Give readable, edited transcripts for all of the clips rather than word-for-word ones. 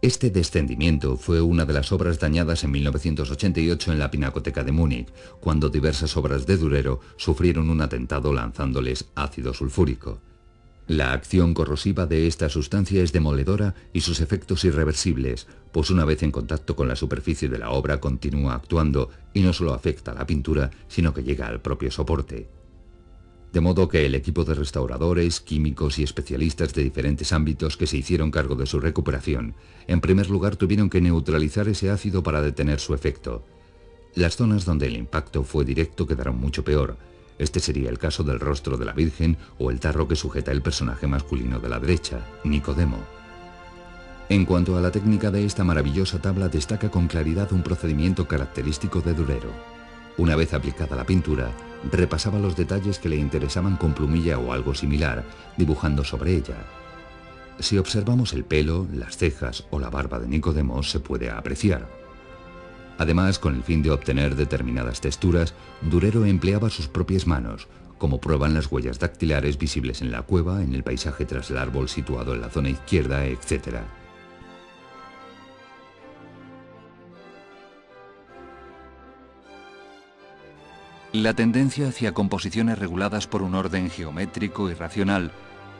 Este descendimiento fue una de las obras dañadas en 1988 en la Pinacoteca de Múnich, cuando diversas obras de Durero sufrieron un atentado lanzándoles ácido sulfúrico. La acción corrosiva de esta sustancia es demoledora y sus efectos irreversibles, pues una vez en contacto con la superficie de la obra continúa actuando y no solo afecta a la pintura, sino que llega al propio soporte. De modo que el equipo de restauradores, químicos y especialistas de diferentes ámbitos que se hicieron cargo de su recuperación, en primer lugar tuvieron que neutralizar ese ácido para detener su efecto. Las zonas donde el impacto fue directo quedaron mucho peor. Este sería el caso del rostro de la Virgen o el tarro que sujeta el personaje masculino de la derecha, Nicodemo. En cuanto a la técnica de esta maravillosa tabla, destaca con claridad un procedimiento característico de Durero. Una vez aplicada la pintura, repasaba los detalles que le interesaban con plumilla o algo similar, dibujando sobre ella. Si observamos el pelo, las cejas o la barba de Nicodemo, se puede apreciar. Además, con el fin de obtener determinadas texturas, Durero empleaba sus propias manos, como prueban las huellas dactilares visibles en la cueva, en el paisaje tras el árbol situado en la zona izquierda, etc. La tendencia hacia composiciones reguladas por un orden geométrico y racional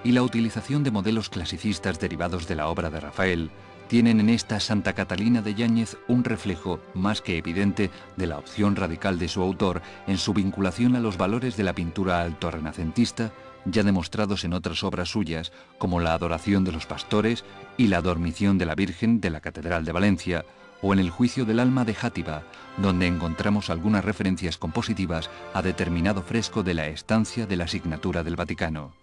y la utilización de modelos clasicistas derivados de la obra de Rafael tienen en esta Santa Catalina de Yáñez un reflejo más que evidente de la opción radical de su autor en su vinculación a los valores de la pintura altorrenacentista, ya demostrados en otras obras suyas, como la Adoración de los Pastores y la Dormición de la Virgen de la Catedral de Valencia, o en el Juicio del Alma de Játiva, donde encontramos algunas referencias compositivas a determinado fresco de la estancia de la Signatura del Vaticano.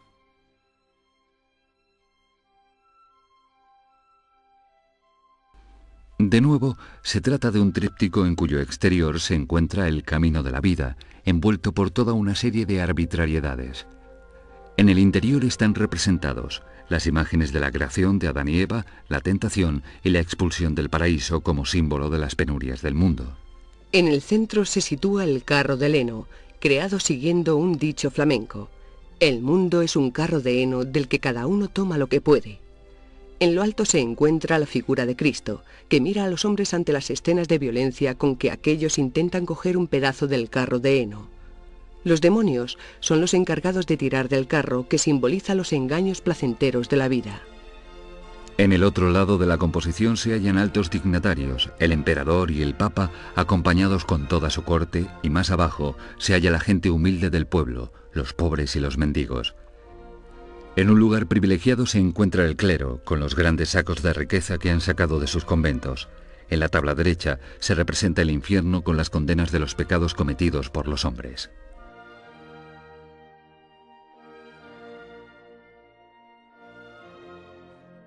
De nuevo, se trata de un tríptico en cuyo exterior se encuentra el camino de la vida, envuelto por toda una serie de arbitrariedades. En el interior están representados las imágenes de la creación de Adán y Eva, la tentación y la expulsión del paraíso como símbolo de las penurias del mundo. En el centro se sitúa el carro del heno, creado siguiendo un dicho flamenco. El mundo es un carro de heno del que cada uno toma lo que puede. En lo alto se encuentra la figura de Cristo, que mira a los hombres ante las escenas de violencia con que aquellos intentan coger un pedazo del carro de heno. Los demonios son los encargados de tirar del carro, que simboliza los engaños placenteros de la vida. En el otro lado de la composición se hallan altos dignatarios, el emperador y el papa, acompañados con toda su corte, y más abajo se halla la gente humilde del pueblo, los pobres y los mendigos. En un lugar privilegiado se encuentra el clero, con los grandes sacos de riqueza que han sacado de sus conventos. En la tabla derecha se representa el infierno con las condenas de los pecados cometidos por los hombres.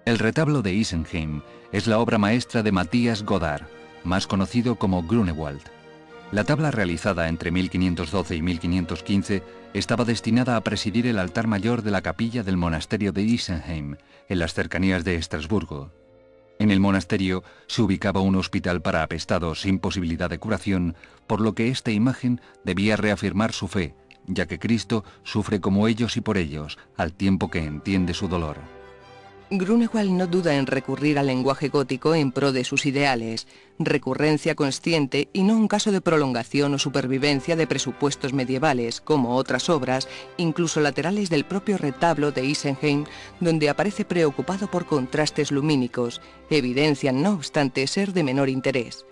El retablo de Isenheim es la obra maestra de Matías Godard, más conocido como Grunewald. La tabla realizada entre 1512 y 1515 estaba destinada a presidir el altar mayor de la capilla del monasterio de Isenheim, en las cercanías de Estrasburgo. En el monasterio se ubicaba un hospital para apestados sin posibilidad de curación, por lo que esta imagen debía reafirmar su fe, ya que Cristo sufre como ellos y por ellos, al tiempo que entiende su dolor. Grunewald no duda en recurrir al lenguaje gótico en pro de sus ideales, recurrencia consciente y no un caso de prolongación o supervivencia de presupuestos medievales, como otras obras, incluso laterales del propio retablo de Isenheim, donde aparece preocupado por contrastes lumínicos, evidencian no obstante ser de menor interés.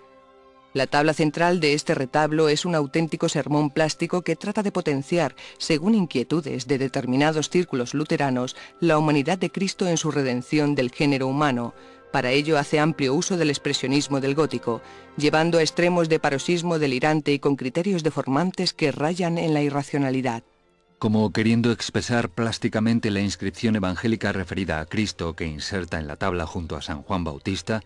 La tabla central de este retablo es un auténtico sermón plástico que trata de potenciar, según inquietudes de determinados círculos luteranos, la humanidad de Cristo en su redención del género humano. Para ello hace amplio uso del expresionismo del gótico, llevando a extremos de paroxismo delirante y con criterios deformantes que rayan en la irracionalidad. Como queriendo expresar plásticamente la inscripción evangélica referida a Cristo que inserta en la tabla junto a San Juan Bautista,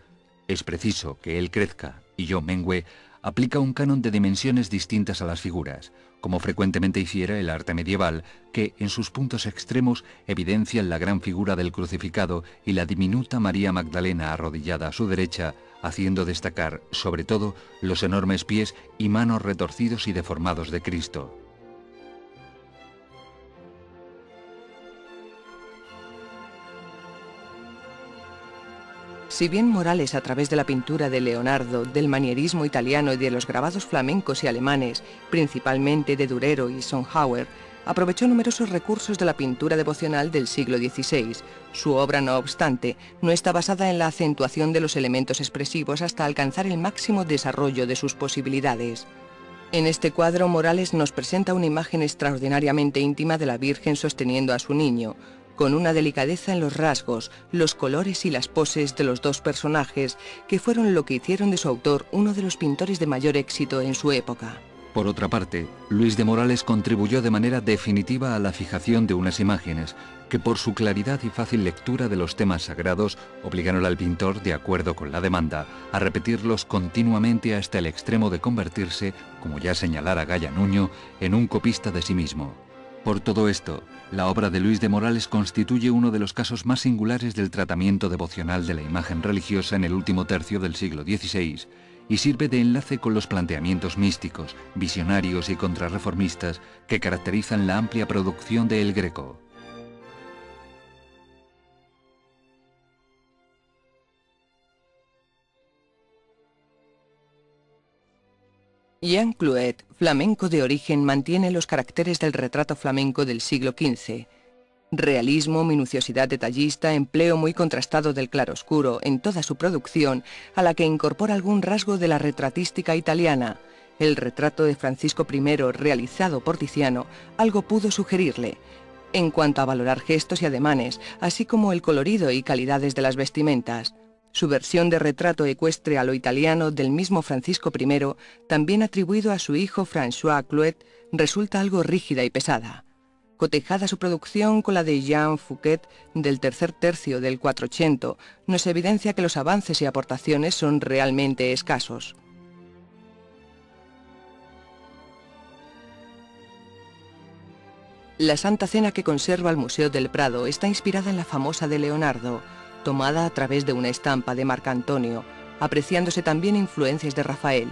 es preciso que él crezca y yo mengüe, aplica un canon de dimensiones distintas a las figuras, como frecuentemente hiciera el arte medieval, que en sus puntos extremos evidencian la gran figura del crucificado y la diminuta María Magdalena arrodillada a su derecha, haciendo destacar, sobre todo, los enormes pies y manos retorcidos y deformados de Cristo. Si bien Morales, a través de la pintura de Leonardo, del manierismo italiano y de los grabados flamencos y alemanes, principalmente de Durero y Schönhauer, aprovechó numerosos recursos de la pintura devocional del siglo XVI. Su obra, no obstante, no está basada en la acentuación de los elementos expresivos hasta alcanzar el máximo desarrollo de sus posibilidades. En este cuadro, Morales nos presenta una imagen extraordinariamente íntima de la Virgen sosteniendo a su niño, con una delicadeza en los rasgos, los colores y las poses de los dos personajes, que fueron lo que hicieron de su autor uno de los pintores de mayor éxito en su época. Por otra parte, Luis de Morales contribuyó de manera definitiva a la fijación de unas imágenes que, por su claridad y fácil lectura de los temas sagrados, obligaron al pintor, de acuerdo con la demanda, a repetirlos continuamente hasta el extremo de convertirse, como ya señalara Gaya Nuño, en un copista de sí mismo. Por todo esto, la obra de Luis de Morales constituye uno de los casos más singulares del tratamiento devocional de la imagen religiosa en el último tercio del siglo XVI y sirve de enlace con los planteamientos místicos, visionarios y contrarreformistas que caracterizan la amplia producción de El Greco. Jean Clouet, flamenco de origen, mantiene los caracteres del retrato flamenco del siglo XV. Realismo, minuciosidad detallista, empleo muy contrastado del claroscuro en toda su producción, a la que incorpora algún rasgo de la retratística italiana. El retrato de Francisco I, realizado por Tiziano, algo pudo sugerirle, en cuanto a valorar gestos y ademanes, así como el colorido y calidades de las vestimentas. Su versión de retrato ecuestre a lo italiano del mismo Francisco I, también atribuido a su hijo François Clouet, resulta algo rígida y pesada. Cotejada su producción con la de Jean Fouquet del tercer tercio del 480, nos evidencia que los avances y aportaciones son realmente escasos. La Santa Cena que conserva el Museo del Prado está inspirada en la famosa de Leonardo, tomada a través de una estampa de Marcantonio, apreciándose también influencias de Rafael.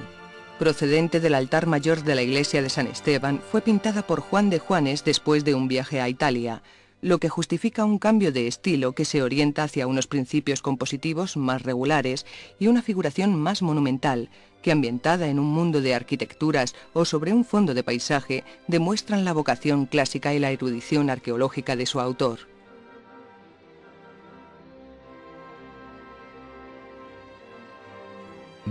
Procedente del altar mayor de la iglesia de San Esteban, fue pintada por Juan de Juanes después de un viaje a Italia, lo que justifica un cambio de estilo que se orienta hacia unos principios compositivos más regulares y una figuración más monumental, que ambientada en un mundo de arquitecturas o sobre un fondo de paisaje, demuestran la vocación clásica y la erudición arqueológica de su autor.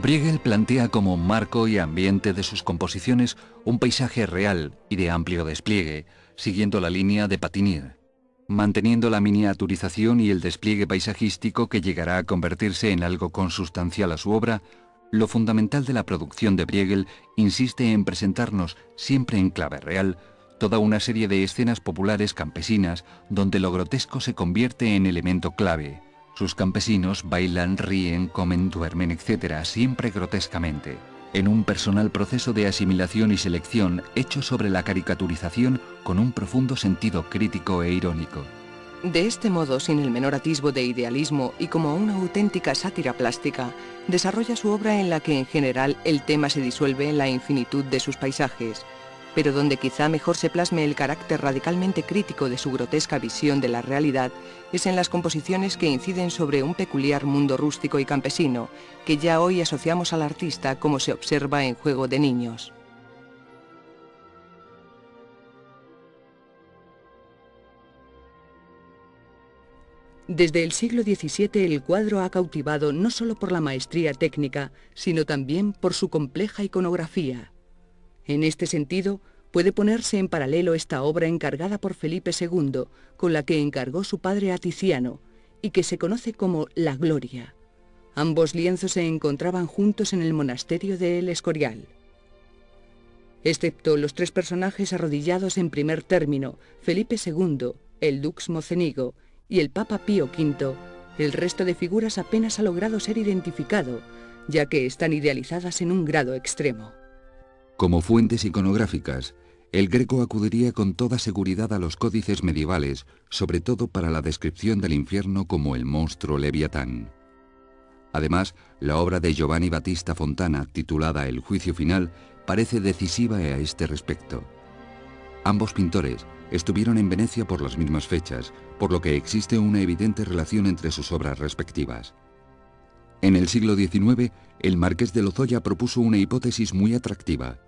Bruegel plantea como marco y ambiente de sus composiciones un paisaje real y de amplio despliegue, siguiendo la línea de Patinir, manteniendo la miniaturización y el despliegue paisajístico que llegará a convertirse en algo consustancial a su obra. Lo fundamental de la producción de Bruegel insiste en presentarnos, siempre en clave real, toda una serie de escenas populares campesinas donde lo grotesco se convierte en elemento clave. Sus campesinos bailan, ríen, comen, duermen, etc., siempre grotescamente, en un personal proceso de asimilación y selección hecho sobre la caricaturización con un profundo sentido crítico e irónico. De este modo, sin el menor atisbo de idealismo y como una auténtica sátira plástica, desarrolla su obra en la que en general el tema se disuelve en la infinitud de sus paisajes, pero donde quizá mejor se plasme el carácter radicalmente crítico de su grotesca visión de la realidad es en las composiciones que inciden sobre un peculiar mundo rústico y campesino, que ya hoy asociamos al artista como se observa en Juego de Niños. Desde el siglo XVII el cuadro ha cautivado no solo por la maestría técnica, sino también por su compleja iconografía. En este sentido, puede ponerse en paralelo esta obra encargada por Felipe II, con la que encargó su padre a Tiziano, y que se conoce como La Gloria. Ambos lienzos se encontraban juntos en el monasterio de El Escorial. Excepto los tres personajes arrodillados en primer término, Felipe II, el Dux Mocenigo y el Papa Pío V, el resto de figuras apenas ha logrado ser identificado, ya que están idealizadas en un grado extremo. Como fuentes iconográficas, el Greco acudiría con toda seguridad a los códices medievales, sobre todo para la descripción del infierno como el monstruo Leviatán. Además, la obra de Giovanni Battista Fontana, titulada El Juicio Final, parece decisiva a este respecto. Ambos pintores estuvieron en Venecia por las mismas fechas, por lo que existe una evidente relación entre sus obras respectivas. En el siglo XIX, el marqués de Lozoya propuso una hipótesis muy atractiva.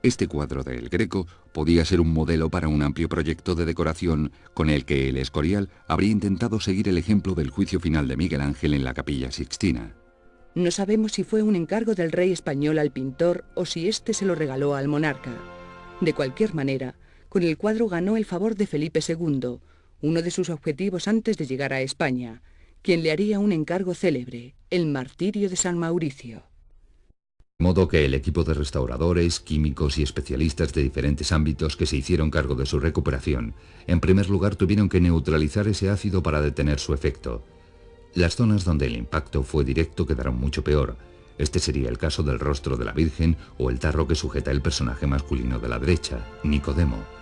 Este cuadro de El Greco podía ser un modelo para un amplio proyecto de decoración con el que el Escorial habría intentado seguir el ejemplo del juicio final de Miguel Ángel en la Capilla Sixtina. No sabemos si fue un encargo del rey español al pintor o si éste se lo regaló al monarca. De cualquier manera, con el cuadro ganó el favor de Felipe II, uno de sus objetivos antes de llegar a España, quien le haría un encargo célebre, el martirio de San Mauricio. De modo que el equipo de restauradores, químicos y especialistas de diferentes ámbitos que se hicieron cargo de su recuperación, en primer lugar tuvieron que neutralizar ese ácido para detener su efecto. Las zonas donde el impacto fue directo quedaron mucho peor. Este sería el caso del rostro de la Virgen o el tarro que sujeta el personaje masculino de la derecha, Nicodemo.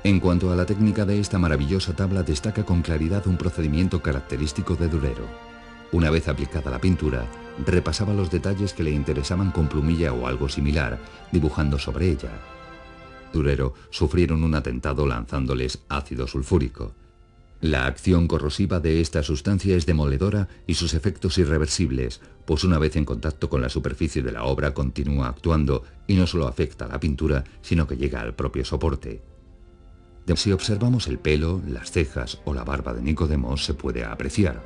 En cuanto a la técnica de esta maravillosa tabla, destaca con claridad un procedimiento característico de Durero. Una vez aplicada la pintura, repasaba los detalles que le interesaban con plumilla o algo similar, dibujando sobre ella. Durero sufrieron un atentado lanzándoles ácido sulfúrico. La acción corrosiva de esta sustancia es demoledora y sus efectos irreversibles, pues una vez en contacto con la superficie de la obra continúa actuando y no solo afecta a la pintura, sino que llega al propio soporte. Si observamos el pelo, las cejas o la barba de Nicodemo se puede apreciar.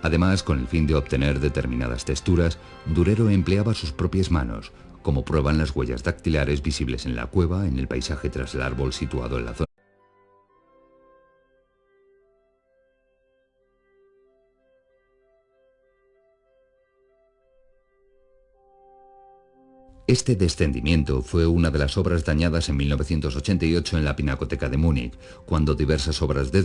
Además, con el fin de obtener determinadas texturas, Durero empleaba sus propias manos, como prueban las huellas dactilares visibles en la cueva, en el paisaje tras el árbol situado en la zona. Este descendimiento fue una de las obras dañadas en 1988 en la Pinacoteca de Múnich, cuando diversas obras de